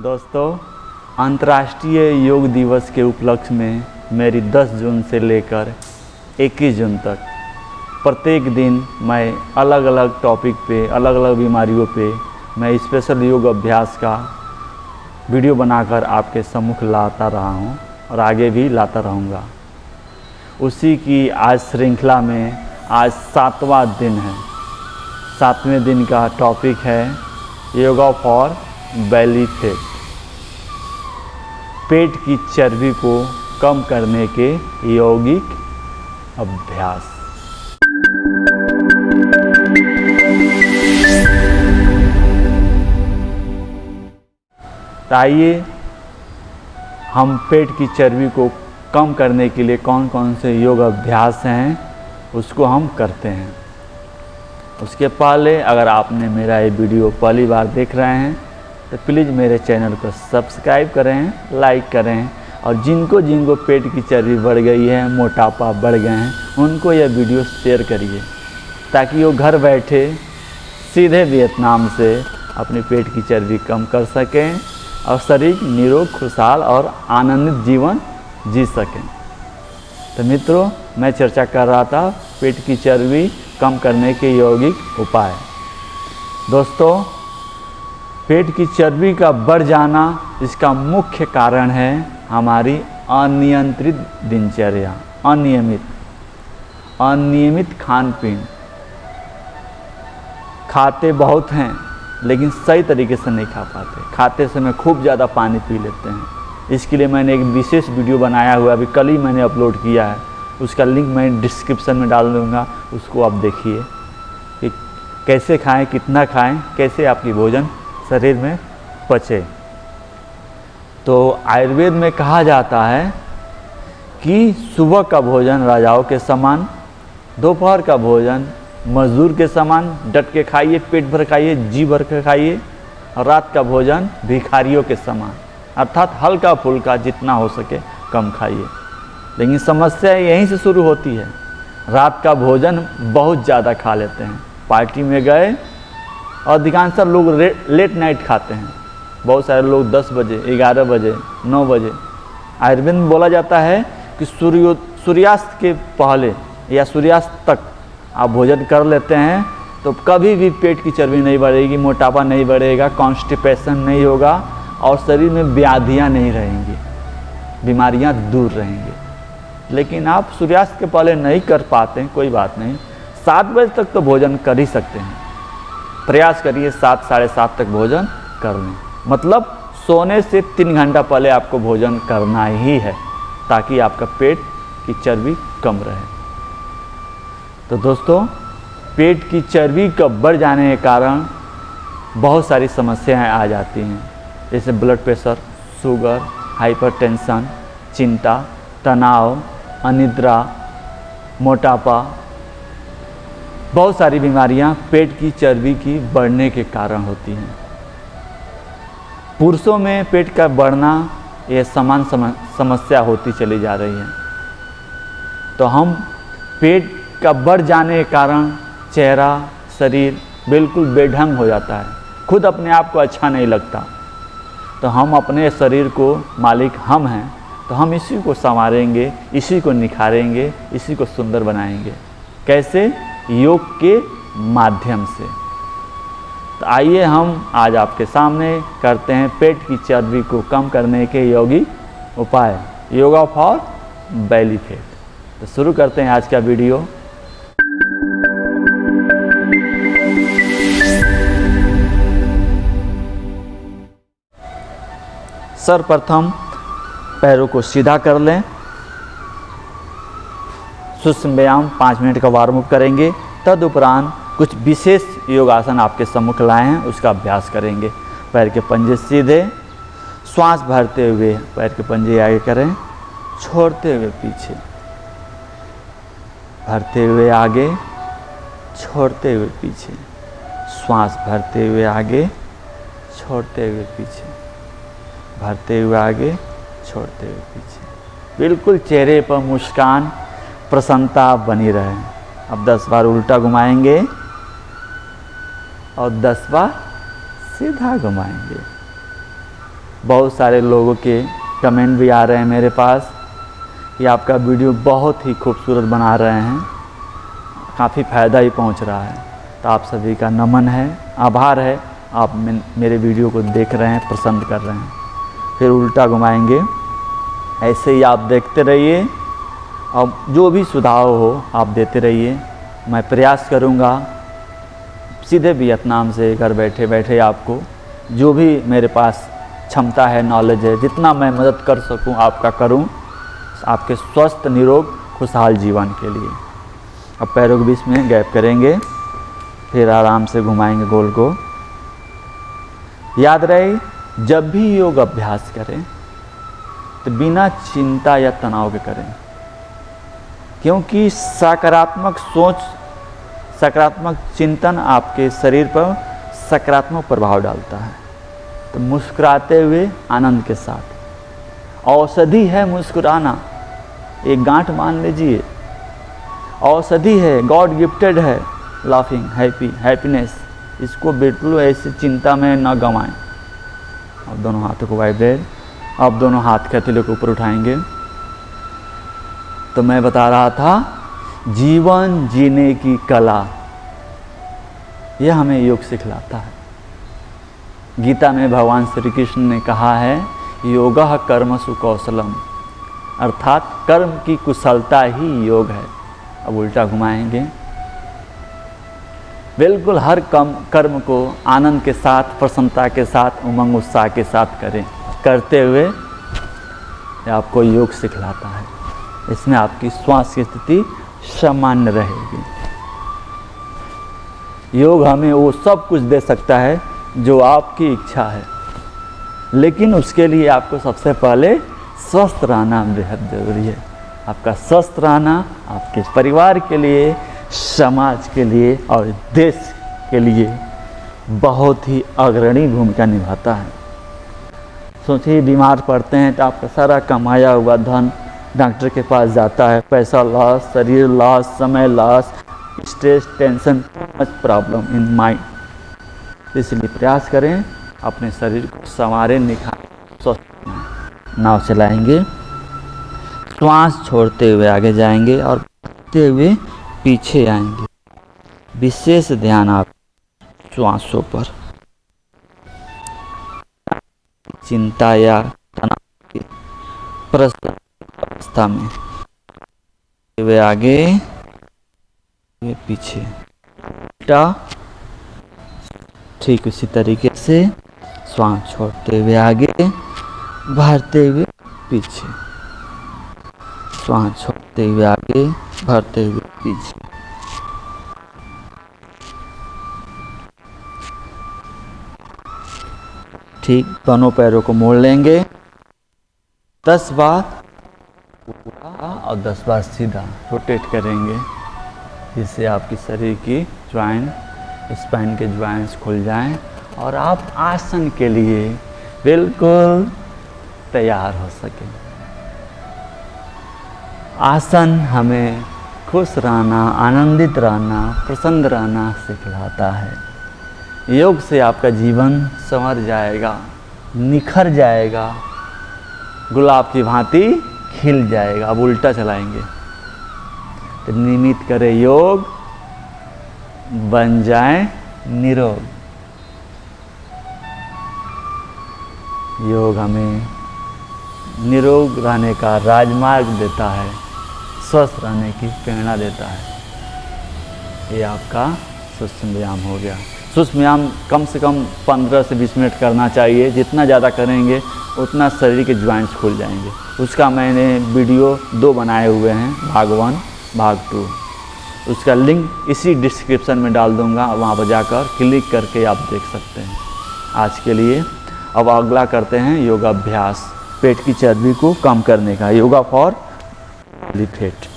दोस्तों, अंतर्राष्ट्रीय योग दिवस के उपलक्ष्य में मेरी 10 जून से लेकर 21 जून तक प्रत्येक दिन मैं अलग अलग टॉपिक पे, अलग अलग बीमारियों पे मैं स्पेशल योग अभ्यास का वीडियो बनाकर आपके सम्मुख लाता रहा हूँ और आगे भी लाता रहूँगा। उसी की आज श्रृंखला में आज 7वां दिन है। 7वें दिन का टॉपिक है योगा फॉर बेली फैट, पेट की चर्बी को कम करने के यौगिक अभ्यास। आइए हम पेट की चर्बी को कम करने के लिए कौन कौन से योग अभ्यास हैं उसको हम करते हैं। उसके पहले अगर आपने मेरा ये वीडियो पहली बार देख रहे हैं तो प्लीज़ मेरे चैनल को सब्सक्राइब करें, लाइक करें और जिनको जिनको पेट की चर्बी बढ़ गई है, मोटापा बढ़ गए हैं, उनको यह वीडियो शेयर करिए ताकि वो घर बैठे सीधे वियतनाम से अपनी पेट की चर्बी कम कर सकें और शरीर निरोग, खुशहाल और आनंदित जीवन जी सकें। तो मित्रों, मैं चर्चा कर रहा था पेट की चर्बी कम करने के यौगिक उपाय। दोस्तों, पेट की चर्बी का बढ़ जाना इसका मुख्य कारण है हमारी अनियंत्रित दिनचर्या, अनियमित खान पीन। खाते बहुत हैं लेकिन सही तरीके से नहीं खा पाते, खाते समय खूब ज़्यादा पानी पी लेते हैं। इसके लिए मैंने एक विशेष वीडियो बनाया हुआ है, अभी कल ही मैंने अपलोड किया है, उसका लिंक मैं डिस्क्रिप्शन में डाल दूँगा, उसको आप देखिए कि कैसे खाएं, कितना खाएं, कैसे आपकी भोजन शरीर में पचे। तो आयुर्वेद में कहा जाता है कि सुबह का भोजन राजाओं के समान, दोपहर का भोजन मजदूर के समान डट के खाइए, पेट भर खाइए, जी भर के खाइए, और रात का भोजन भिखारियों के समान, अर्थात हल्का फुल्का जितना हो सके कम खाइए। लेकिन समस्या यहीं से शुरू होती है, रात का भोजन बहुत ज़्यादा खा लेते हैं। पार्टी में गए, अधिकांश लोग लेट नाइट खाते हैं, बहुत सारे लोग 10 बजे, 11 बजे, 9 बजे। आयुर्वेद में बोला जाता है कि सूर्यास्त के पहले या सूर्यास्त तक आप भोजन कर लेते हैं तो कभी भी पेट की चर्बी नहीं बढ़ेगी, मोटापा नहीं बढ़ेगा, कॉन्स्टिपेशन नहीं होगा और शरीर में व्याधियाँ नहीं रहेंगी, बीमारियाँ दूर रहेंगी। लेकिन आप सूर्यास्त के पहले नहीं कर पाते, कोई बात नहीं, 7 बजे तक तो भोजन कर ही सकते हैं। प्रयास करिए 7, साढ़े 7 तक भोजन कर लें, मतलब सोने से 3 घंटा पहले आपको भोजन करना ही है ताकि आपका पेट की चर्बी कम रहे। तो दोस्तों, पेट की चर्बी का बढ़ जाने के कारण बहुत सारी समस्याएं आ जाती हैं, जैसे ब्लड प्रेशर, शुगर, हाइपरटेंशन, चिंता, तनाव, अनिद्रा, मोटापा, बहुत सारी बीमारियां पेट की चर्बी की बढ़ने के कारण होती हैं। पुरुषों में पेट का बढ़ना यह समान समस्या होती चली जा रही है। तो हम पेट का बढ़ जाने के कारण चेहरा, शरीर बिल्कुल बेढंग हो जाता है, खुद अपने आप को अच्छा नहीं लगता। तो हम अपने शरीर को मालिक हम हैं, तो हम इसी को संवारेंगे, इसी को निखारेंगे, इसी को सुंदर बनाएंगे। कैसे? योग के माध्यम से। तो आइए हम आज आपके सामने करते हैं पेट की चर्बी को कम करने के यौगिक उपाय, योगा फॉर बेली फैट। तो शुरू करते हैं आज का वीडियो। सर्वप्रथम पैरों को सीधा कर लें, सूक्ष्म व्यायाम 5 मिनट का वार्म अप करेंगे। तदुपरांत कुछ विशेष योगासन आपके सम्मुख लाए हैं, उसका अभ्यास करेंगे। पैर के पंजे सीधे, श्वास भरते हुए पैर के पंजे आगे करें, छोड़ते हुए पीछे, भरते हुए आगे, छोड़ते हुए पीछे, श्वास भरते हुए आगे, छोड़ते हुए पीछे, भरते हुए आगे, छोड़ते हुए पीछे। बिल्कुल चेहरे पर मुस्कान, प्रसन्नता बनी रहे। अब 10 बार उल्टा घुमाएंगे और 10 बार सीधा घुमाएंगे। बहुत सारे लोगों के कमेंट भी आ रहे हैं मेरे पास कि आपका वीडियो बहुत ही खूबसूरत बना रहे हैं, काफ़ी फ़ायदा ही पहुंच रहा है। तो आप सभी का नमन है, आभार है, आप मेरे वीडियो को देख रहे हैं, पसंद कर रहे हैं। फिर उल्टा घुमाएंगे, ऐसे ही आप देखते रहिए और जो भी सुझाव हो आप देते रहिए। मैं प्रयास करूँगा सीधे वियतनाम से घर बैठे बैठे आपको जो भी मेरे पास क्षमता है, नॉलेज है, जितना मैं मदद कर सकूं आपका करूं, आपके स्वस्थ निरोग खुशहाल जीवन के लिए। अब पैरों के बीच में गैप करेंगे, फिर आराम से घुमाएंगे गोल को। याद रहे, जब भी योग अभ्यास करें तो बिना चिंता या तनाव के करें, क्योंकि सकारात्मक सोच, सकारात्मक चिंतन आपके शरीर पर सकारात्मक प्रभाव डालता है। तो मुस्कुराते हुए आनंद के साथ, औषधि है मुस्कुराना, एक गांठ मान लीजिए, औषधि है, गॉड गिफ्टेड है लाफिंग, हैप्पीनेस। इसको बिल्कुल ऐसी चिंता में न गंवाएं। अब दोनों हाथों को वाइब्रेट, अब दोनों हाथ के हथेलियों को ऊपर उठाएंगे। तो मैं बता रहा था जीवन जीने की कला, यह हमें योग सिखलाता है। गीता में भगवान श्री कृष्ण ने कहा है योगः कर्मसु कौशलम, अर्थात कर्म की कुशलता ही योग है। अब उल्टा घुमाएंगे, बिल्कुल हर कर्म को आनंद के साथ, प्रसन्नता के साथ, उमंग उत्साह के साथ करें। करते हुए आपको योग सिखलाता है, इसमें आपकी श्वास की स्थिति सामान्य रहेगी। योग हमें वो सब कुछ दे सकता है जो आपकी इच्छा है, लेकिन उसके लिए आपको सबसे पहले स्वस्थ रहना बेहद जरूरी है। आपका स्वस्थ रहना आपके परिवार के लिए, समाज के लिए और देश के लिए बहुत ही अग्रणी भूमिका निभाता है। सोचिए, बीमार पड़ते हैं तो आपका सारा कमाया हुआ धन डॉक्टर के पास जाता है, पैसा लॉस, शरीर लॉस, समय loss, stress, tension, much problem in mind. इसलिए प्रयास करें अपने शरीर को संवारें, निखारें, स्वस्थ नाव चलाएंगे। श्वास छोड़ते हुए आगे जाएंगे और बढ़ते हुए पीछे आएंगे। विशेष ध्यान आप श्वासों पर, चिंता या तनाव की प्रसन्न अवस्था में वे आगे वे पीछे, उल्टा ठीक उसी तरीके से श्वास छोड़ते हुए आगे, भरते हुए पीछे, श्वास छोड़ते हुए आगे, भरते हुए पीछे। ठीक, दोनों पैरों को मोड़ लेंगे 10 बार और 10 बार सीधा रोटेट करेंगे, जिससे आपकी शरीर की ज्वाइंट, स्पाइन के ज्वाइंट्स खुल जाएं और आप आसन के लिए बिल्कुल तैयार हो सकें। आसन हमें खुश रहना, आनंदित रहना, प्रसन्न रहना सिखलाता है। योग से आपका जीवन संवर जाएगा, निखर जाएगा, गुलाब की भांति खिल जाएगा। अब उल्टा चलाएंगे, तो नियमित करें योग, बन जाए निरोग। योग हमें निरोग रहने का राजमार्ग देता है, स्वस्थ रहने की प्रेरणा देता है। ये आपका सूक्ष्म व्यायाम हो गया। सूक्ष्म व्यायाम कम से कम 15 से 20 मिनट करना चाहिए। जितना ज़्यादा करेंगे उतना शरीर के ज्वाइंट्स खुल जाएंगे। उसका मैंने वीडियो 2 बनाए हुए हैं, भाग 1, भाग 2। उसका लिंक इसी डिस्क्रिप्शन में डाल दूंगा, वहाँ पर जाकर क्लिक करके आप देख सकते हैं। आज के लिए अब अगला करते हैं योगाभ्यास, पेट की चर्बी को कम करने का, योगा फॉर बेली फैट।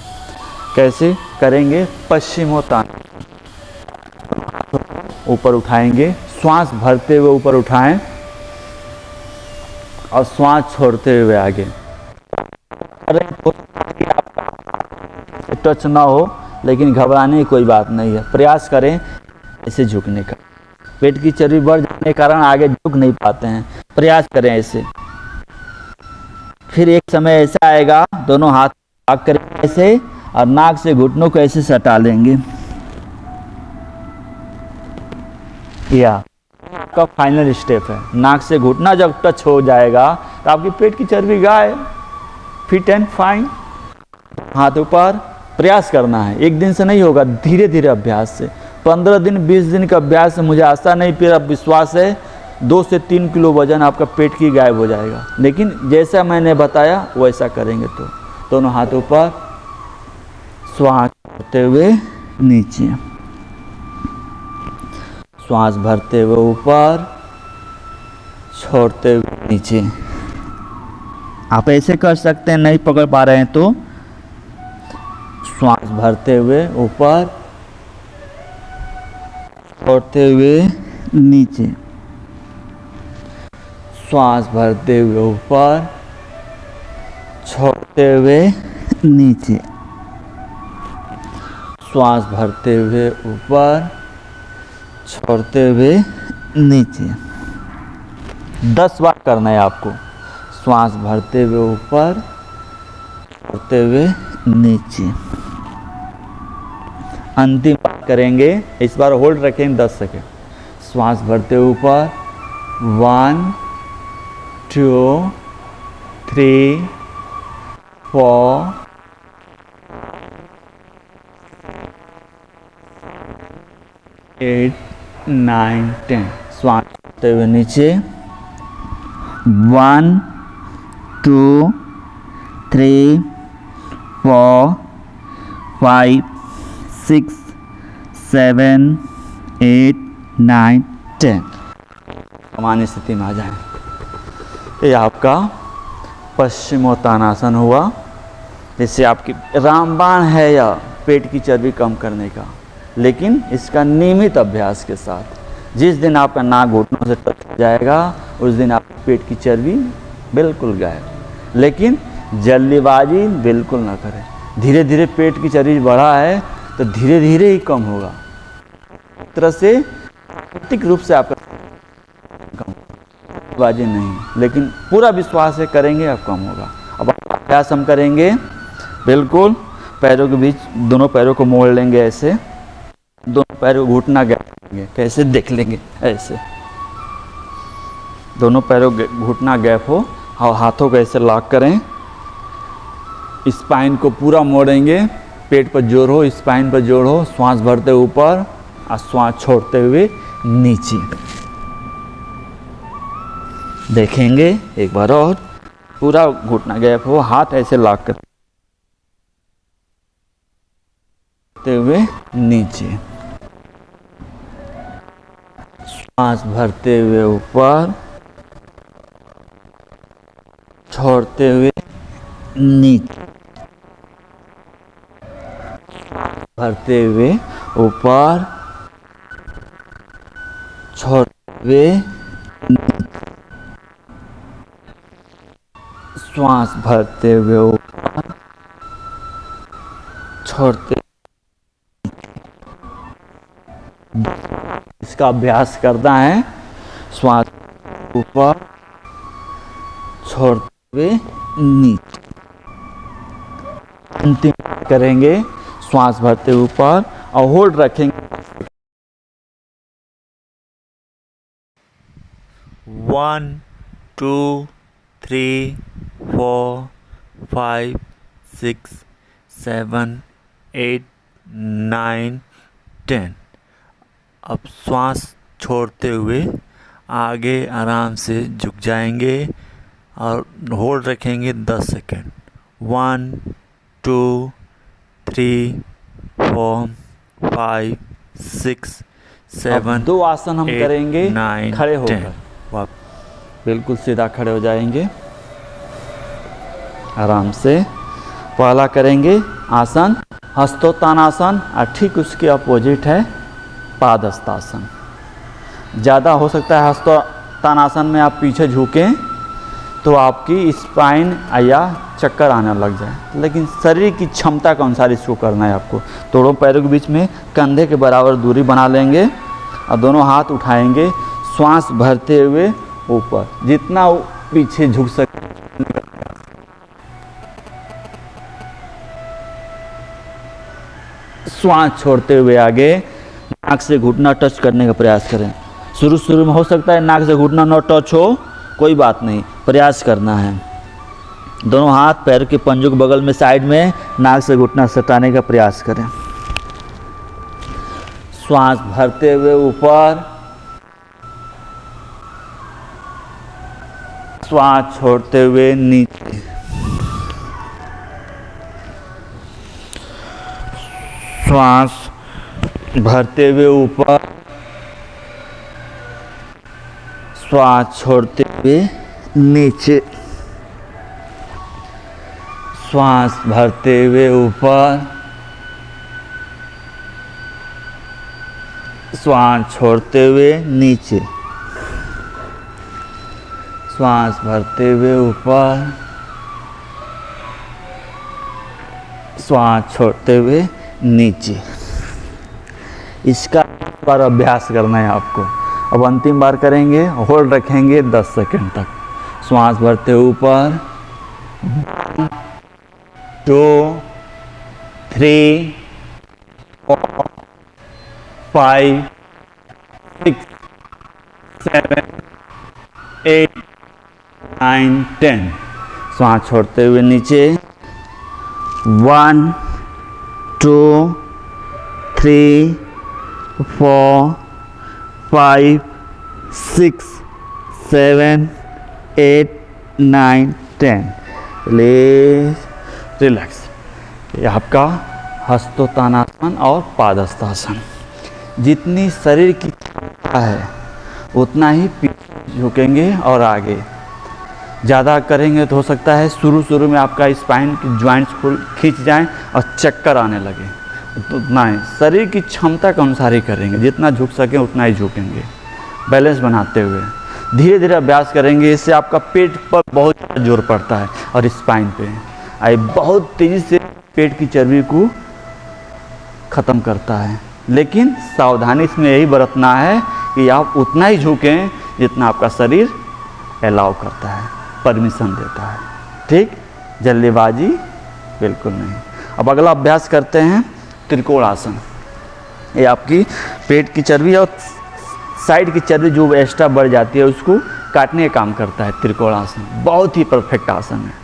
कैसे करेंगे? पश्चिमोत्तान, ऊपर उठाएंगे, श्वास भरते हुए ऊपर उठाएं और श्वास छोड़ते हुए आगे। टच ना हो, लेकिन घबराने की कोई बात नहीं है। प्रयास करें ऐसे झुकने का। पेट की चर्बी बढ़ जाने के कारण आगे झुक नहीं पाते हैं, प्रयास करें ऐसे। फिर एक समय ऐसा आएगा दोनों हाथ आग करेंगे ऐसे और नाक से घुटनों को ऐसे सटा लेंगे। या आपका फाइनल स्टेप है। नाक से घुटना जब टच हो जाएगा तो आपकी पेट की चर्बी गायब, फिट एंड फाइन। हाथ ऊपर, प्रयास करना है, एक दिन से नहीं होगा, धीरे धीरे अभ्यास से। 15 दिन 20 दिन का अभ्यास से मुझे आशा नहीं, फिर अब विश्वास है 2 से 3 किलो वजन आपका पेट की गायब हो जाएगा। लेकिन जैसा मैंने बताया वैसा करेंगे तो। दोनों हाथ ऊपर, श्वास भरते हुए नीचे, श्वास भरते हुए ऊपर, छोड़ते हुए नीचे। आप ऐसे कर सकते हैं, नहीं पकड़ पा रहे हैं तो श्वास भरते हुए ऊपर, छोड़ते हुए नीचे, श्वास भरते हुए ऊपर, छोड़ते हुए नीचे, श्वास भरते हुए ऊपर, छोड़ते हुए नीचे। 10 बार करना है आपको। श्वास भरते हुए ऊपर, छोड़ते हुए नीचे। अंतिम बार करेंगे, इस बार होल्ड रखेंगे 10 सेकेंड। श्वास भरते हुए ऊपर, 1 2 3 4 8 9 10। श्वास भरते हुए नीचे, 1 2 3 4 5 6 7 8 9 10। सामान्य स्थिति में आ जाए। ये आपका पश्चिमोत्तानासन हुआ। जिससे आपकी रामबाण है या पेट की चर्बी कम करने का, लेकिन इसका नियमित अभ्यास के साथ। जिस दिन आपका नाक घुटनों से टच हो जाएगा उस दिन आपके पेट की चर्बी बिल्कुल गायब। लेकिन जल्दीबाजी बिल्कुल ना करें। धीरे धीरे पेट की चर्बी बढ़ा है तो धीरे धीरे ही कम होगा। एक तरह से प्राकृतिक रूप से आपका कम, जल्दीबाजी नहीं, लेकिन पूरा विश्वास है करेंगे अब कम होगा। अब अभ्यास हम करेंगे, बिल्कुल पैरों के बीच दोनों पैरों को मोड़ लेंगे ऐसे, दोनों पैरों को घुटना गैप लेंगे। कैसे देख लेंगे, ऐसे दोनों पैरों घुटना गैप हो और हाथों को ऐसे लॉक करें। स्पाइन को पूरा मोड़ेंगे, पेट पर जोर हो, स्पाइन पर जोर हो। श्वास भरते ऊपर और श्वास छोड़ते हुए नीचे। देखेंगे एक बार और, पूरा घुटना गैप हो, हाथ ऐसे लॉक करते हुए नीचे। श्वास भरते हुए ऊपर, छोड़ते हुए नीचे, भरते हुए ऊपर, छोड़ते हुए नीचे। श्वास भरते हुए ऊपर, छोड़ते। इसका अभ्यास करना है। श्वास ऊपर, छोड़ते हुए नीचे। अंतिम करेंगे, श्वास भरते ऊपर और होल्ड रखेंगे। 1 2 3 4 5 6 7 8 9 10। अब श्वास छोड़ते हुए आगे आराम से झुक जाएंगे और होल्ड रखेंगे 10 सेकेंड। 1 2 3 4 5 6 7। 2 आसन हम करेंगे 9 खड़े होकर। बिल्कुल सीधा खड़े हो जाएंगे आराम से। पहला करेंगे आसन हस्तोत्तानासन और ठीक उसके अपोजिट है पादहस्तासन। ज़्यादा हो सकता है हस्तोत्तानासन में आप पीछे झुकें तो आपकी स्पाइन या चक्कर आने लग जाए, लेकिन शरीर की क्षमता के अनुसार इसको करना है आपको। दोनों पैरों के बीच में कंधे के बराबर दूरी बना लेंगे और दोनों हाथ उठाएंगे। श्वास भरते हुए ऊपर, जितना पीछे झुक सके। श्वास छोड़ते हुए आगे नाक से घुटना टच करने का प्रयास करें। शुरू में हो सकता है नाक से घुटना न टच हो, कोई बात नहीं, प्रयास करना है। दोनों हाथ पैर के पंजों के बगल में साइड में नाक से घुटना सटाने का प्रयास करें। श्वास भरते हुए ऊपर, श्वास छोड़ते हुए नीचे। श्वास भरते हुए ऊपर, श्वास छोड़ते हुए नीचे। श्वास भरते हुए ऊपर, श्वास छोड़ते हुए नीचे। श्वास भरते हुए ऊपर, श्वास छोड़ते हुए नीचे। इसका बार अभ्यास करना है आपको। अब अंतिम बार करेंगे, होल्ड रखेंगे 10 सेकंड तक। श्वास भरते हुए ऊपर, 1 2 3 4 5 6 7 8 9 10। श्वास छोड़ते हुए नीचे, 1 2 3 4 5 6 7 8 9 10। रिलैक्स। ये आपका हस्तोत्तानासन और पादहस्तासन। जितनी शरीर की क्षमता है उतना ही पीछे झुकेंगे और आगे। ज़्यादा करेंगे तो हो सकता है शुरू में आपका स्पाइन की ज्वाइंट्स खींच जाएं और चक्कर आने लगे। तो उतना ही शरीर की क्षमता के अनुसार ही करेंगे, जितना झुक सकें उतना ही झुकेंगे, बैलेंस बनाते हुए धीरे धीरे अभ्यास करेंगे। इससे आपका पेट पर बहुत ज़्यादा जोर पड़ता है और स्पाइन पे आई बहुत तेज़ी से पेट की चर्बी को ख़त्म करता है। लेकिन सावधानी इसमें यही बरतना है कि आप उतना ही झुकें जितना आपका शरीर अलाउ करता है, परमिशन देता है। ठीक, जल्दबाजी बिल्कुल नहीं। अब अगला अभ्यास करते हैं त्रिकोण आसन। ये आपकी पेट की चर्बी और साइड की चर्बी जो एक्स्ट्रा बढ़ जाती है उसको काटने का काम करता है त्रिकोण आसन। बहुत ही परफेक्ट आसन है।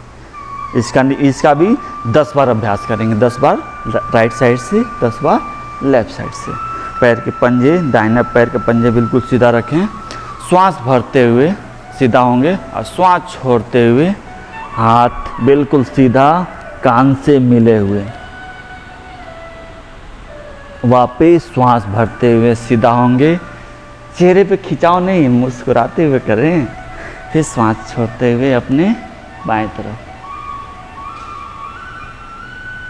इसका भी 10 बार अभ्यास करेंगे। 10 बार राइट साइड से, 10 बार लेफ्ट साइड से। पैर के पंजे, दाहिने पैर के पंजे बिल्कुल सीधा रखें। श्वास भरते हुए सीधा होंगे और श्वास छोड़ते हुए हाथ बिल्कुल सीधा कान से मिले हुए। वापस श्वास भरते हुए सीधा होंगे। चेहरे पे खिंचाव नहीं, मुस्कुराते हुए करें। फिर श्वास छोड़ते हुए अपने बाएं तरफ।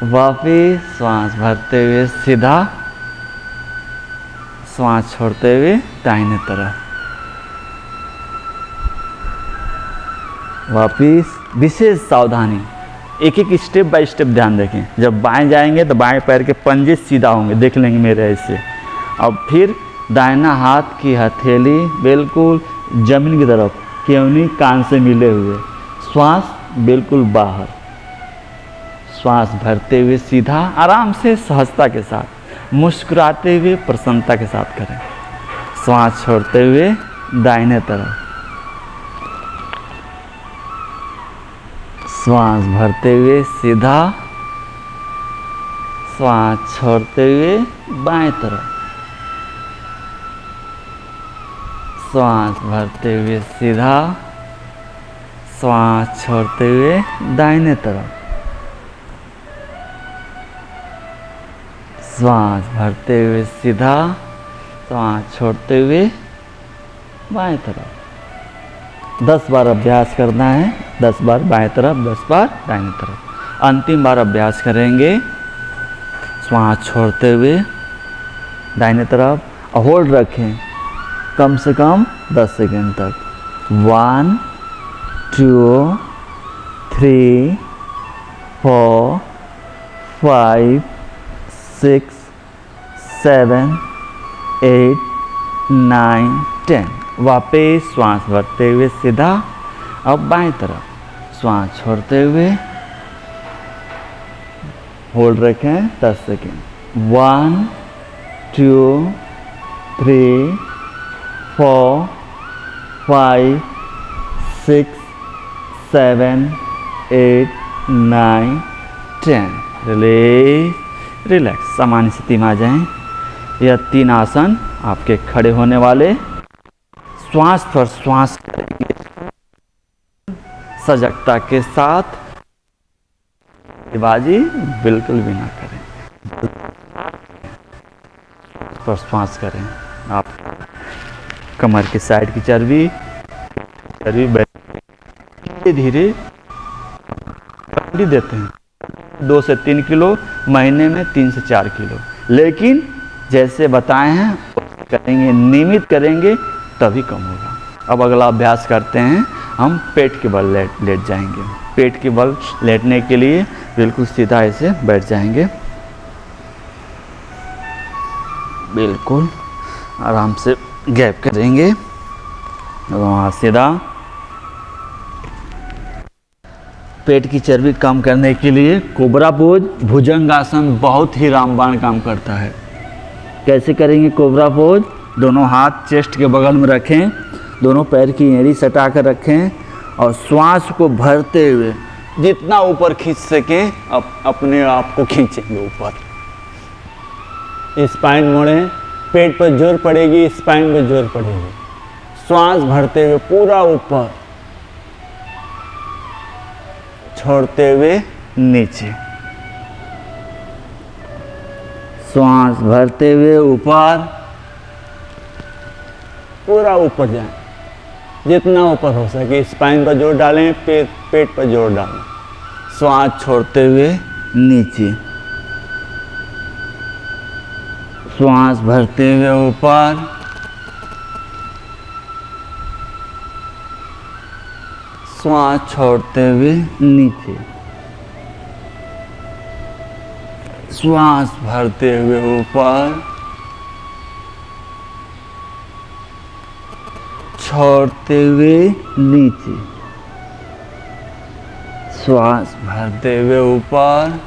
वापस श्वास भरते हुए सीधा, श्वास छोड़ते हुए दाहिने तरफ। वापस विशेष सावधानी, एक एक स्टेप बाय स्टेप ध्यान रखें। जब बाएं जाएंगे तो बाएं पैर के पंजे सीधा होंगे, देख लेंगे मेरे ऐसे। अब फिर दाहिना हाथ की हथेली बिल्कुल जमीन की तरफ, केवनी कान से मिले हुए। श्वास बिल्कुल बाहर। श्वास भरते हुए सीधा, आराम से सहजता के साथ, मुस्कुराते हुए प्रसन्नता के साथ करें। श्वास छोड़ते हुए दाहिने तरफ। श्वास भरते हुए सीधा, श्वास छोड़ते हुए बाएं तरफ। श्वास भरते हुए सीधा, श्वास छोड़ते हुए दाहिने तरफ। श्वास भरते हुए सीधा, श्वास छोड़ते हुए बाएं तरफ। 10 बार अभ्यास करना है। 10 बार बाएं तरफ, 10 बार दाहिने तरफ। अंतिम बार अभ्यास करेंगे श्वास छोड़ते हुए दाहिने तरफ और होल्ड रखें कम से कम 10 सेकंड तक। 1 2 3 4 5 6 7 8 9 10। वापस श्वास भरते हुए सीधा। अब बाएं तरफ श्वास छोड़ते हुए होल्ड रखें 10 सेकेंड। 1 2 3 4 5 6 7 8 9 10। रिलैक्स रिलैक्स, सामान्य स्थिति में आ जाएं। यह 3 आसन आपके खड़े होने वाले। श्वास पर श्वास करेंगे सजगता के साथ, बाजी बिल्कुल भी ना करें, पर श्वास करें। आप कमर की साइड की चर्बी धीरे धीरे देते हैं 2 से 3 किलो, महीने में 3 से 4 किलो, लेकिन जैसे बताए हैं करेंगे, नियमित करेंगे तभी कम होगा। अब अगला अभ्यास करते हैं, हम पेट के बल लेट जाएंगे। पेट के बल लेटने के लिए बिल्कुल सीधा ऐसे बैठ जाएंगे, बिल्कुल आराम से गैप करेंगे, वहाँ सीधा। पेट की चर्बी कम करने के लिए कोबरा पोज, भुजंगासन बहुत ही रामबाण काम करता है। कैसे करेंगे कोबरा पोज? दोनों हाथ चेस्ट के बगल में रखें, दोनों पैर की एड़ी सटा कर रखें और श्वास को भरते हुए जितना ऊपर खींच सकें अपने आप को खींचेंगे ऊपर। स्पाइन मोड़ें, पेट पर जोर पड़ेगी, स्पाइन पर जोर पड़ेगी। श्वास भरते हुए पूरा ऊपर, छोड़ते हुए नीचे। श्वास भरते हुए ऊपर, पूरा ऊपर जाएं, जितना ऊपर हो सके। स्पाइन पर जोर डालें, पेट पर जोर डालें। श्वास छोड़ते हुए नीचे, श्वास भरते हुए ऊपर, श्वास छोड़ते हुए नीचे, श्वास भरते हुए ऊपर, छोड़ते हुए नीचे, श्वास भरते हुए ऊपर,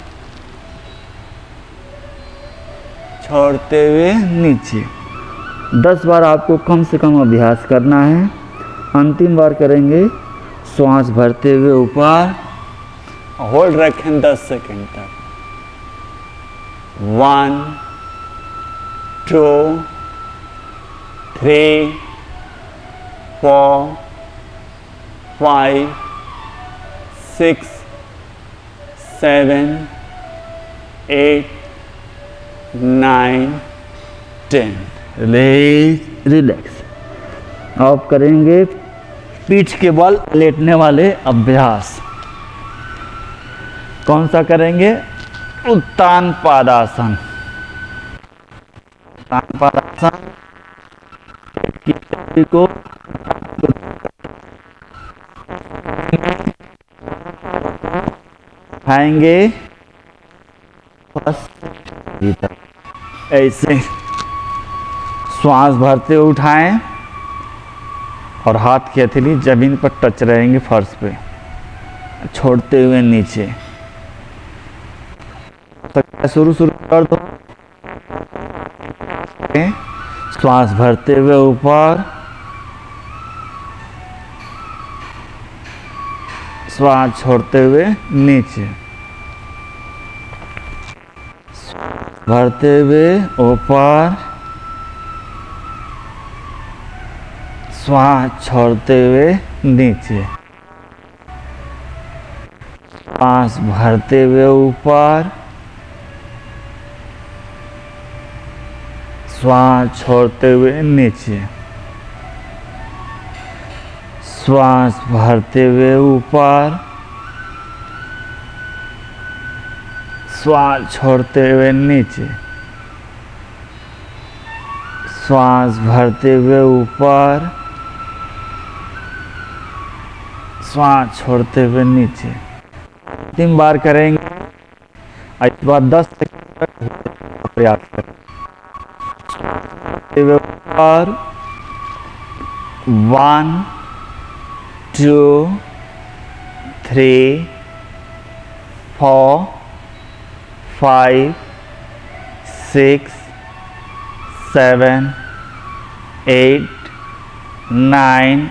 छोड़ते हुए नीचे। 10 बार आपको कम से कम अभ्यास करना है। अंतिम बार करेंगे श्वास भरते हुए ऊपर, होल्ड रखें 10 सेकेंड तक। 1 2 3 4 5 6 7 8 9 10। रिलैक्स। अब करेंगे पीठ के बल लेटने वाले अभ्यास। कौन सा करेंगे? उत्तान पादासन। उत्तान पादासन को उठाएंगे ऐसे, श्वास भरते हुए उठाएं और हाथ की हथेली जमीन पर टच रहेंगे, फर्श पे, छोड़ते हुए नीचे। शुरू कर दो। श्वास भरते हुए ऊपर, श्वास छोड़ते हुए नीचे, भरते हुए ऊपर, श्वास छोड़ते हुए नीचे, श्वास भरते हुए ऊपर, श्वास छोड़ते हुए नीचे, श्वास भरते हुए ऊपर, श्वास छोड़ते हुए नीचे, श्वास भरते हुए ऊपर, श्वास छोड़ते हुए नीचे। 3 बार करेंगे। इसके बाद 10 सेकंड तक प्रयास करें। ऊपर, 1 2 3 4 5 6 7 8 9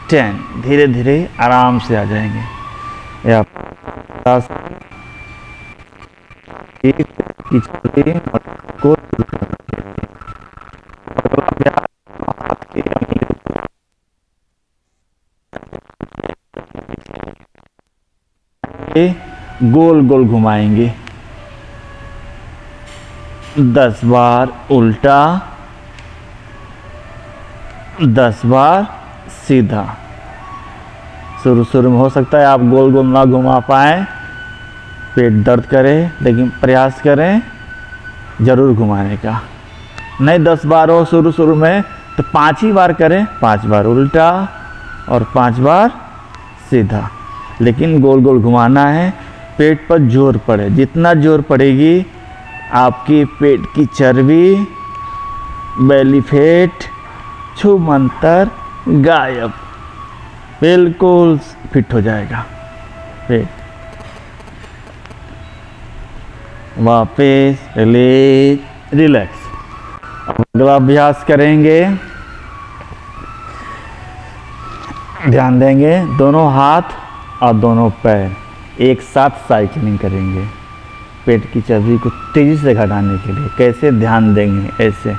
10। धीरे धीरे आराम से आ जाएंगे। या को गोल गोल घुमाएंगे 10 बार उल्टा, 10 बार सीधा। शुरू में हो सकता है आप गोल गोल ना घुमा पाए, पेट दर्द करे, लेकिन प्रयास करें ज़रूर घुमाने का। नहीं 10 बार हो शुरू में तो 5 ही बार करें, 5 बार उल्टा और 5 बार सीधा, लेकिन गोल गोल घुमाना है। पेट पर जोर पड़े, जितना जोर पड़ेगी आपकी पेट की चर्बी, बेली फैट, छूमंतर गायब, बिल्कुल फिट हो जाएगा पेट। वापस रिलीज, रिलैक्स। अगला अभ्यास करेंगे, ध्यान देंगे दोनों हाथ और दोनों पैर एक साथ साइकिलिंग करेंगे पेट की चर्बी को तेजी से घटाने के लिए। कैसे ध्यान देंगे? ऐसे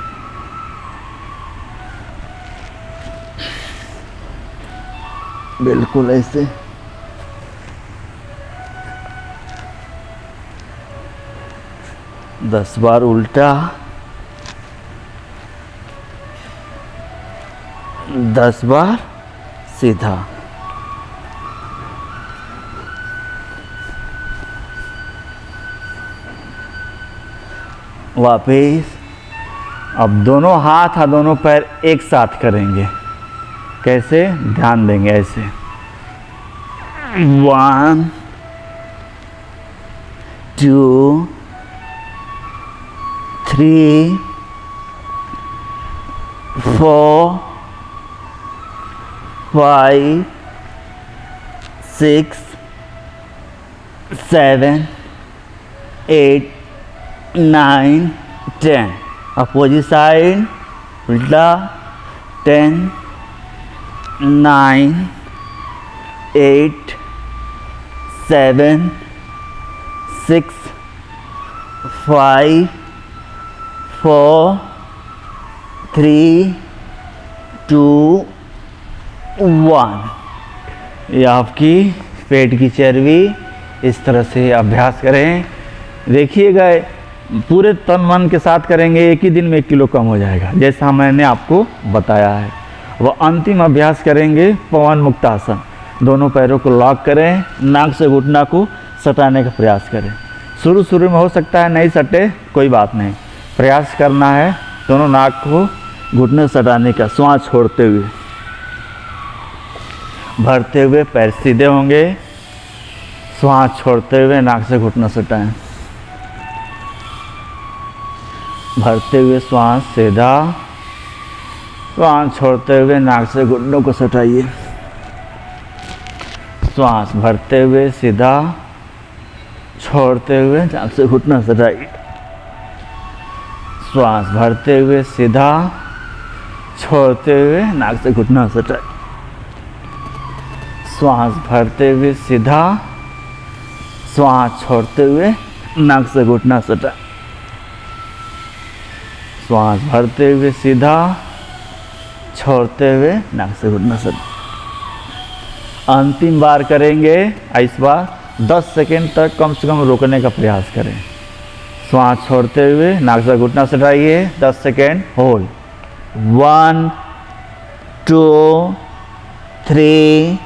बिल्कुल ऐसे। दस बार उल्टा, 10 बार सीधा। वापिस अब दोनों हाथ और दोनों पैर एक साथ करेंगे। कैसे? ध्यान देंगे ऐसे। 1 2 3 4 5 6 7 8 9 10। अपोजिट साइड उल्टा। 10 9 8 7 6 5 4 3 2 1। ये आपकी पेट की चर्बी इस तरह से अभ्यास करें। देखिएगा पूरे तन मन के साथ करेंगे, एक ही दिन में 1 किलो कम हो जाएगा, जैसा मैंने आपको बताया है। वह अंतिम अभ्यास करेंगे पवन मुक्तासन। दोनों पैरों को लॉक करें, नाक से घुटना को सटाने का प्रयास करें। शुरू में हो सकता है नहीं सटे, कोई बात नहीं, प्रयास करना है दोनों नाक को घुटने सटाने का। श्वास छोड़ते हुए, भरते हुए पैर सीधे होंगे, श्वास छोड़ते हुए नाक से घुटना सटाएं। भरते हुए श्वास सीधा, श्वास छोड़ते हुए नाक से घुटनों को सटाइए। श्वास भरते हुए सीधा, छोड़ते हुए नाक से घुटना सटाइए। श्वास भरते हुए सीधा, छोड़ते हुए नाक से घुटना सटाइए। श्वास भरते हुए सीधा, श्वास छोड़ते हुए नाक से घुटना सटाएं। श्वास भरते हुए सीधा, छोड़ते हुए नाक से घुटना सटाएं। अंतिम बार करेंगे। इस बार 10 सेकेंड तक कम से कम रोकने का प्रयास करें। श्वास छोड़ते हुए नाक से घुटना सटाइए। 10 सेकेंड होल्ड। 1 2 3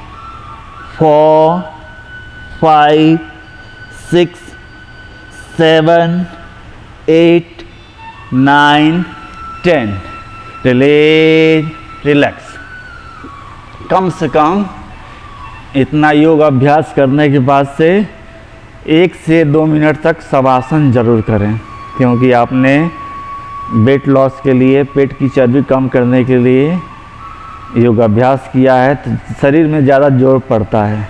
4 5 6 7 8 9 10। Release, relax. कम से कम इतना योग अभ्यास करने के बाद से 1 से 2 मिनट तक शवासन जरूर करें, क्योंकि आपने वेट लॉस के लिए, पेट की चर्बी कम करने के लिए योगाभ्यास किया है तो शरीर में ज़्यादा जोर पड़ता है,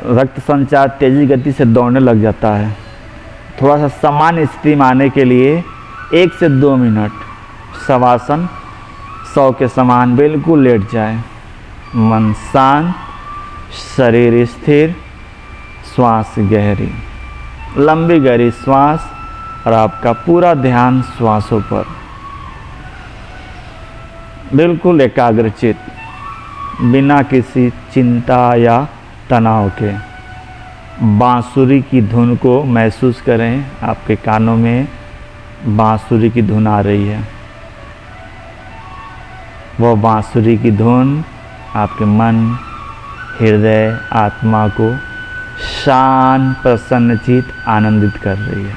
रक्त संचार तेज़ी गति से दौड़ने लग जाता है। थोड़ा सा सामान्य स्थिति में आने के लिए 1 से 2 मिनट शवासन 100 के समान बिल्कुल लेट जाए। मन शांत, शरीर स्थिर, श्वास गहरी, लंबी गहरी श्वास और आपका पूरा ध्यान श्वासों पर, बिल्कुल एकाग्रचित, बिना किसी चिंता या तनाव के। बांसुरी की धुन को महसूस करें, आपके कानों में बांसुरी की धुन आ रही है। वह बांसुरी की धुन आपके मन, हृदय, आत्मा को शांत, प्रसन्नचित, आनंदित कर रही है।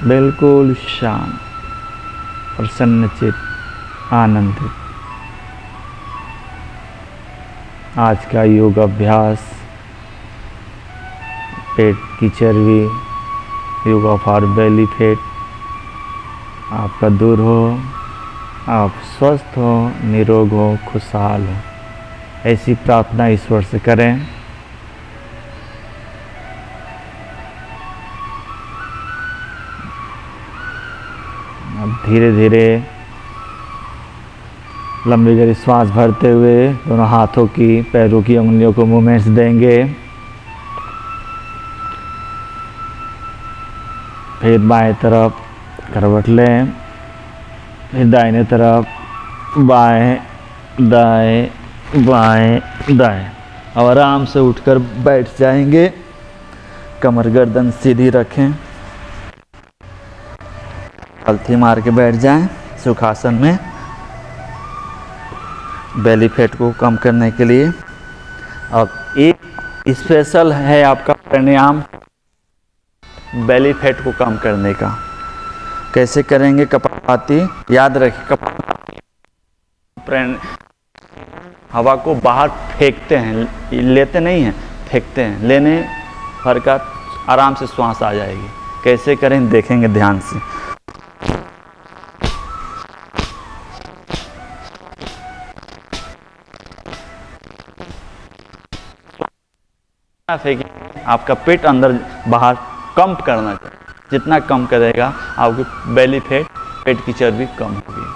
बिल्कुल शांत, प्रसन्नचित, आनंदित। आज का योग अभ्यास पेट की चर्बी, योगा फॉर बेली फैट आपका दूर हो, आप स्वस्थ हो, निरोग हो, खुशहाल हो, ऐसी प्रार्थना ईश्वर से करें। अब धीरे धीरे लंबी गहरी श्वास भरते हुए दोनों हाथों की, पैरों की उंगलियों को मूवमेंट्स देंगे। फिर बाएं तरफ करवट लें, फिर दाहिने तरफ बाएं दाएं बाएं दाएं। अब आराम से उठकर बैठ जाएंगे। कमर गर्दन सीधी रखें, पलथी मार के बैठ जाएं सुखासन में, बेली फैट को कम करने के लिए। अब एक स्पेशल है आपका प्राणायाम बेली फैट को कम करने का। कैसे करेंगे? कपालभाति याद रखिए, हवा को बाहर फेंकते हैं, लेते नहीं हैं, फेंकते हैं। लेने भर का आराम से श्वास आ जाएगी। कैसे करें देखेंगे ध्यान से। फेंकें, आपका पेट अंदर बाहर कंप करना चाहिए। जितना कम करेगा आपकी बेली फैट, पेट की चर्बी कम होगी।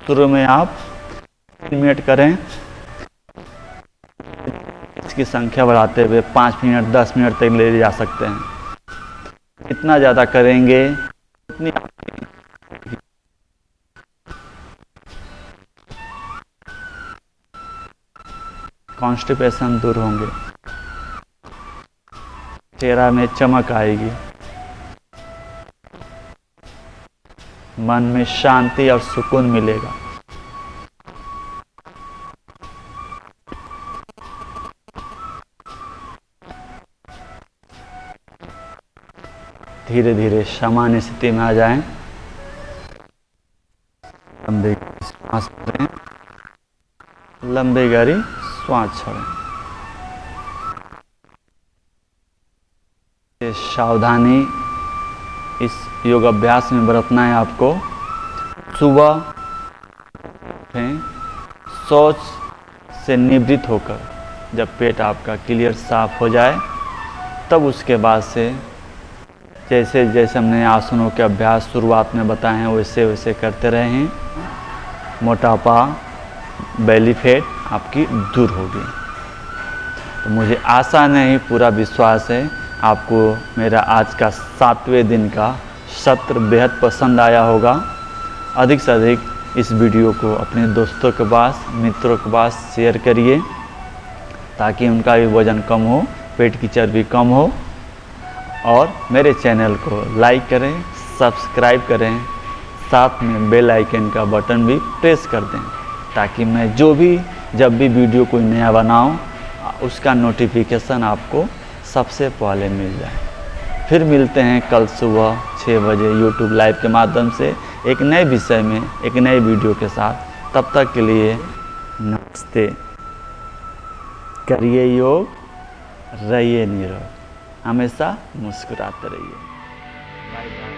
शुरू में आप 3 मिनट करें, इसकी संख्या बढ़ाते हुए 5 मिनट 10 मिनट तक ले जा सकते हैं। इतना ज़्यादा करेंगे उतनी कॉन्स्टिपेशन दूर होंगे, चेहरा में चमक आएगी, मन में शांति और सुकून मिलेगा। धीरे धीरे सामान्य स्थिति में आ जाएं। लंबी सांस लें, लंबी गहरी श्वास छोड़ें। ये सावधानी इस योग अभ्यास में बरतना है आपको। सुबह उठें, शौच से निवृत्त होकर, जब पेट आपका क्लियर साफ हो जाए, तब उसके बाद से जैसे जैसे हमने आसनों के अभ्यास शुरुआत में बताए हैं वैसे वैसे करते रहें। मोटापा, बेली फैट आपकी दूर होगी। तो मुझे आशा नहीं, पूरा विश्वास है आपको मेरा आज का 7वें दिन का सत्र बेहद पसंद आया होगा। अधिक से अधिक इस वीडियो को अपने दोस्तों के पास, मित्रों के पास शेयर करिए, ताकि उनका भी वज़न कम हो, पेट की चर्बी कम हो। और मेरे चैनल को लाइक करें, सब्सक्राइब करें, साथ में बेल आइकन का बटन भी प्रेस कर दें, ताकि मैं जब भी वीडियो कोई नया बनाऊं उसका नोटिफिकेशन आपको सबसे पहले मिल जाए। फिर मिलते हैं कल सुबह 6 बजे यूट्यूब लाइव के माध्यम से एक नए विषय में एक नए वीडियो के साथ। तब तक के लिए नमस्ते। करिए योग, रहिए निरोग, हमेशा मुस्कुराते रहिए। Bye bye.